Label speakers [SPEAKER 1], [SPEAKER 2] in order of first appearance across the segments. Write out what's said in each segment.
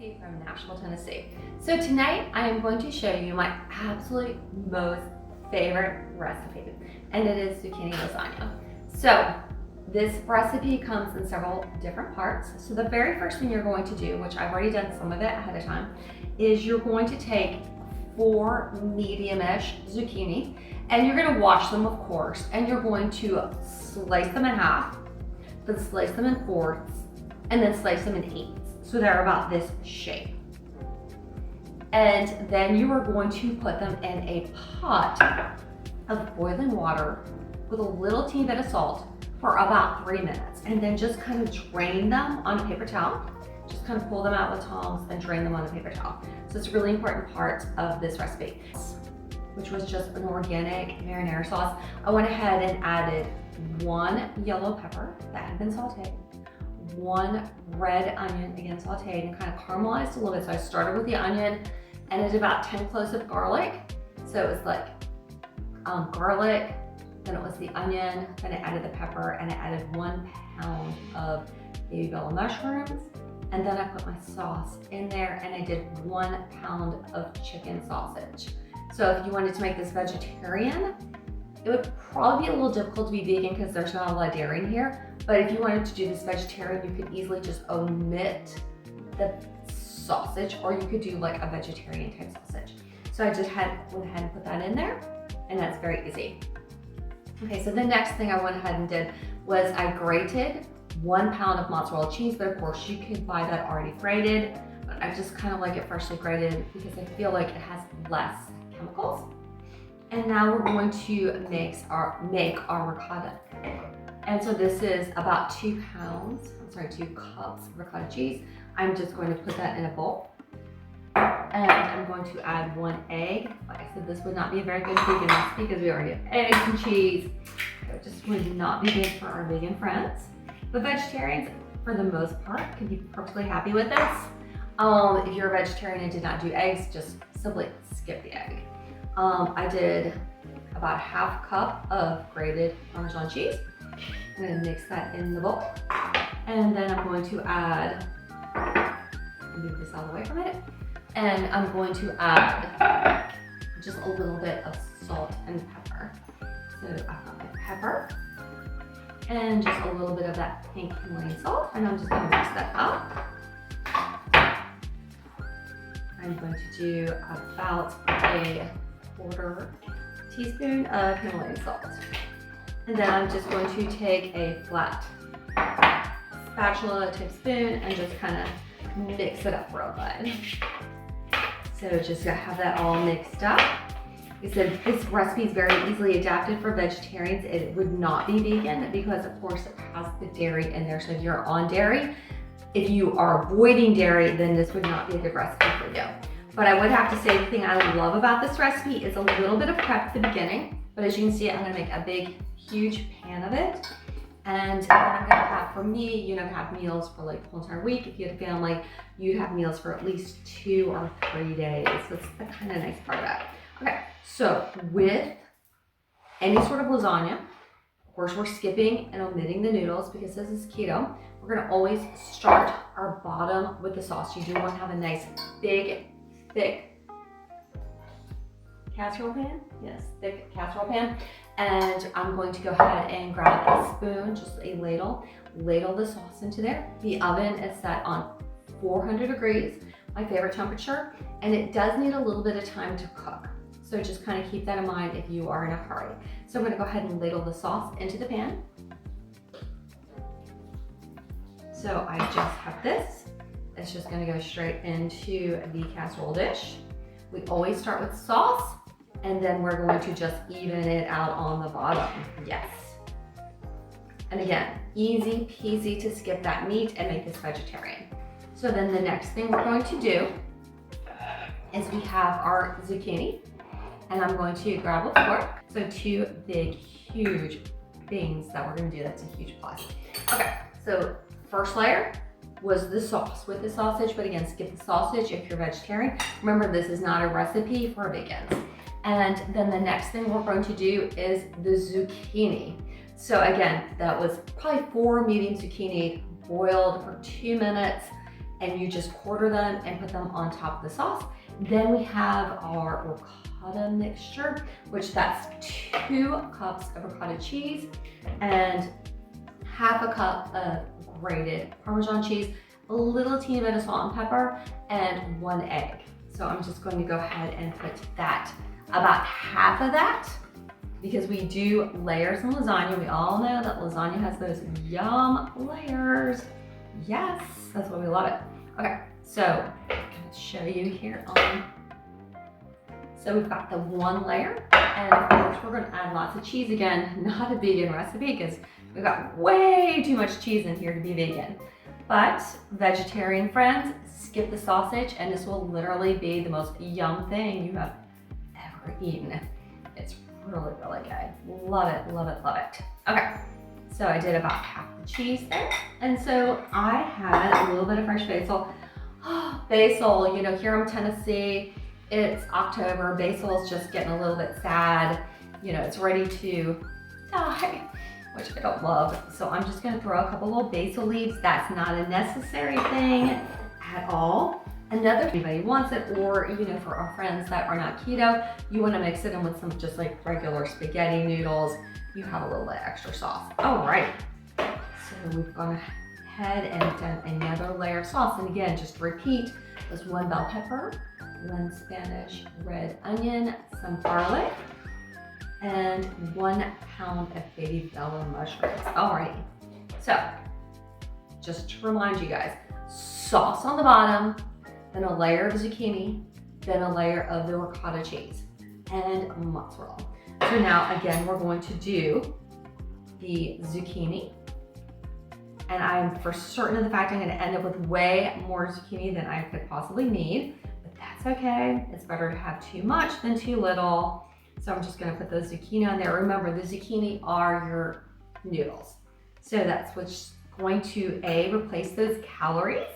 [SPEAKER 1] recipe from Nashville, Tennessee. So tonight I am going to show you my absolute most favorite recipe, and it is zucchini lasagna. So this recipe comes in several different parts. So the very first thing you're going to do, which I've already done some of it ahead of time, is you're going to take 4 medium-ish zucchini, and you're going to wash them, of course, and you're going to slice them in half, then slice them in fourths, and then slice them in eighths. So they're about this shape. And then you are going to put them in a pot of boiling water with a little teeny bit of salt for about 3 minutes. And then just kind of drain them on a paper towel. Just kind of pull them out with tongs and drain them on a paper towel. So it's a really important part of this recipe, which was just an organic marinara sauce. I went ahead and added 1 yellow pepper that had been sauteed, 1 red onion, again sauteed and kind of caramelized a little bit. So I started with the onion and I did about 10 cloves of garlic. So it was like garlic, then it was the onion, then I added the pepper, and I added 1 pound of baby bell mushrooms. And then I put my sauce in there and I did 1 pound of chicken sausage. So if you wanted to make this vegetarian, it would probably be a little difficult to be vegan because there's not a lot of dairy in here. But if you wanted to do this vegetarian, you could easily just omit the sausage, or you could do like a vegetarian type sausage. So I just went ahead and put that in there, and that's very easy. Okay, so the next thing I went ahead and did was I grated 1 pound of mozzarella cheese, but of course you could buy that already grated. But I just kind of like it freshly grated because I feel like it has less chemicals. And now we're going to make our ricotta. And so this is about 2 cups ricotta cheese. I'm just going to put that in a bowl. And I'm going to add 1 egg. Like I said, this would not be a very good vegan recipe because we already have eggs and cheese. So it just would not be good for our vegan friends. But vegetarians, for the most part, can be perfectly happy with this. If you're a vegetarian and did not do eggs, just simply skip the egg. I did about 1/2 cup of grated parmesan cheese. I'm going to mix that in the bowl. And then I'm going to add, move this out of the way for a minute. And I'm going to add just a little bit of salt and pepper. So I've got my pepper and just a little bit of that pink Himalayan salt. And I'm just going to mix that up. I'm going to do about a 1/4 teaspoon of Himalayan salt. And then I'm just going to take a flat spatula type spoon and just kind of mix it up real good. So just to have that all mixed up. Like I said, this recipe is very easily adapted for vegetarians. It would not be vegan because of course it has the dairy in there. So if you're on dairy, if you are avoiding dairy, then this would not be a good recipe for you. But I would have to say the thing I love about this recipe is a little bit of prep at the beginning. But as you can see, I'm gonna make a big, huge pan of it. And then I'm gonna have, for me, you know, have meals for like the whole entire week. If you had a family, you'd have meals for at least 2 or 3 days. That's the kind of nice part of that. Okay, so with any sort of lasagna, of course we're skipping and omitting the noodles because this is keto. We're gonna always start our bottom with the sauce. You do want to have a nice, big, thick casserole pan. Yes, thick casserole pan. And I'm going to go ahead and grab a spoon, just a ladle the sauce into there. The oven is set on 400 degrees, my favorite temperature, and it does need a little bit of time to cook. So just kind of keep that in mind if you are in a hurry. So I'm gonna go ahead and ladle the sauce into the pan. So I just have this. It's just gonna go straight into the casserole dish. We always start with sauce, and then we're going to just even it out on the bottom. Yes. And again, easy peasy to skip that meat and make this vegetarian. So then the next thing we're going to do is we have our zucchini, and I'm going to grab a fork. So 2 big, huge things that we're gonna do. That's a huge plus. Okay, so first layer was the sauce with the sausage, but again, skip the sausage if you're vegetarian. Remember, this is not a recipe for vegans. And then the next thing we're going to do is the zucchini. So again, that was probably 4 medium zucchini boiled for 2 minutes and you just quarter them and put them on top of the sauce. Then we have our ricotta mixture, which that's 2 cups of ricotta cheese and half a cup of grated Parmesan cheese, a little teeny bit of salt and pepper, and 1 egg. So I'm just going to go ahead and put that, about half of that, because we do layers in lasagna. We all know that lasagna has those yum layers. Yes, that's why we love it. Okay, so I'm gonna show you here on. So we've got the 1 layer, and of course we're gonna add lots of cheese again. Not a vegan recipe because we've got way too much cheese in here to be vegan. But vegetarian friends, skip the sausage and this will literally be the most yum thing you have ever eaten. It's really, really good. Love it, love it, love it. Okay, so I did about half the cheese there. And so I had a little bit of fresh basil. Basil, you know, here in Tennessee, it's October. Basil is just getting a little bit sad. You know, it's ready to die, which I don't love. So I'm just gonna throw a couple little basil leaves. That's not a necessary thing at all. Another, if anybody wants it, or you know, for our friends that are not keto, you wanna mix it in with some just like regular spaghetti noodles. You have a little bit extra sauce. All right, so we've gone ahead and done another layer of sauce. And again, just repeat, there's 1 bell pepper, 1 Spanish red onion, some garlic, and 1 pound of baby bella mushrooms. Alrighty, so just to remind you guys, sauce on the bottom, then a layer of zucchini, then a layer of the ricotta cheese, and mozzarella. So now again, we're going to do the zucchini, and I'm for certain of the fact I'm gonna end up with way more zucchini than I could possibly need, but that's okay. It's better to have too much than too little. So I'm just gonna put those zucchini on there. Remember, the zucchini are your noodles. So that's what's going to replace those calories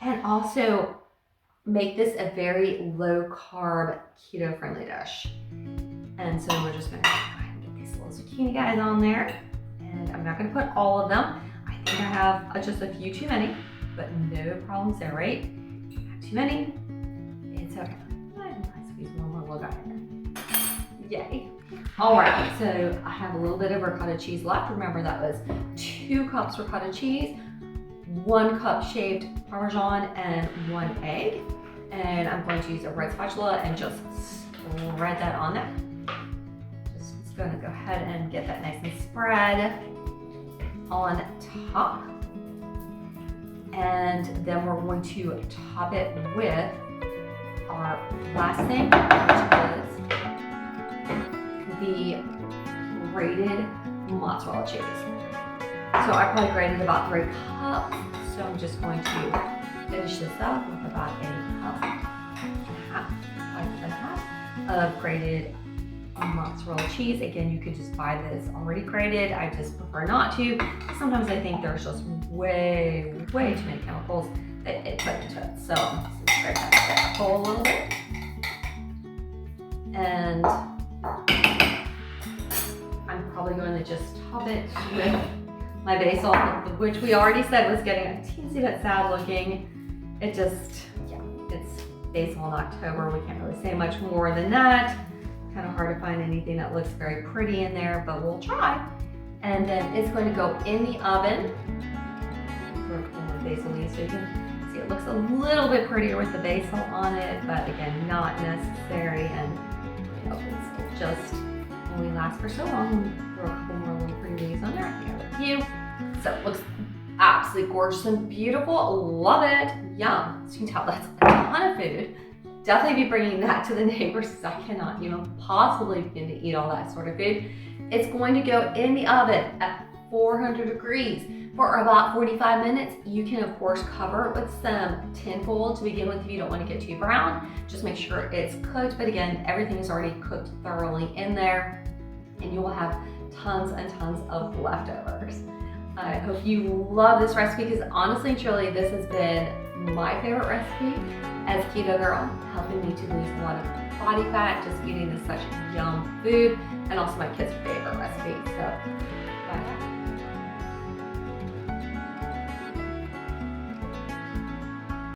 [SPEAKER 1] and also make this a very low carb, keto friendly dish. And so we're just gonna go ahead and get these little zucchini guys on there. And I'm not gonna put all of them. I think I have just a few too many, but no problems there, right? Not too many, it's okay. I squeeze one more little guy in there. Yay. All right, so I have a little bit of ricotta cheese left. Remember that was 2 cups ricotta cheese, 1 cup shaved Parmesan, and 1 egg. And I'm going to use a red spatula and just spread that on there. Just gonna go ahead and get that nice and spread on top. And then we're going to top it with our last thing, which is the grated mozzarella cheese. So I probably grated about 3 cups. So I'm just going to finish this up with about a cup and a half of grated mozzarella cheese. Again, you could just buy this already grated. I just prefer not to. Sometimes I think there's just way too many chemicals that it put into it. So let's scrape that whole little bit. And I'm probably going to just top it with my basil, which we already said was getting a teensy bit sad looking. It just, yeah, it's basil in October. We can't really say much more than that. Kind of hard to find anything that looks very pretty in there, but we'll try. And then it's going to go in the oven. We're putting the basil leaves so you can see it looks a little bit prettier with the basil on it, but again, not necessary. And you know, it's just only lasts for so long. We throw a couple more little pretty leaves on there. I think I have a few. So it looks absolutely gorgeous and beautiful. Love it. Yum. So you can tell that's a ton of food. Definitely be bringing that to the neighbors because I cannot even possibly begin to eat all that sort of food. It's going to go in the oven at 400 degrees for about 45 minutes. You can of course cover it with some tin foil to begin with if you don't want to get too brown. Just make sure it's cooked, but again, everything is already cooked thoroughly in there and you will have tons and tons of leftovers. I hope you love this recipe because honestly, truly, this has been my favorite recipe as a keto girl, helping me to lose a lot of body fat, just eating this such yum food, and also my kids' favorite recipe. So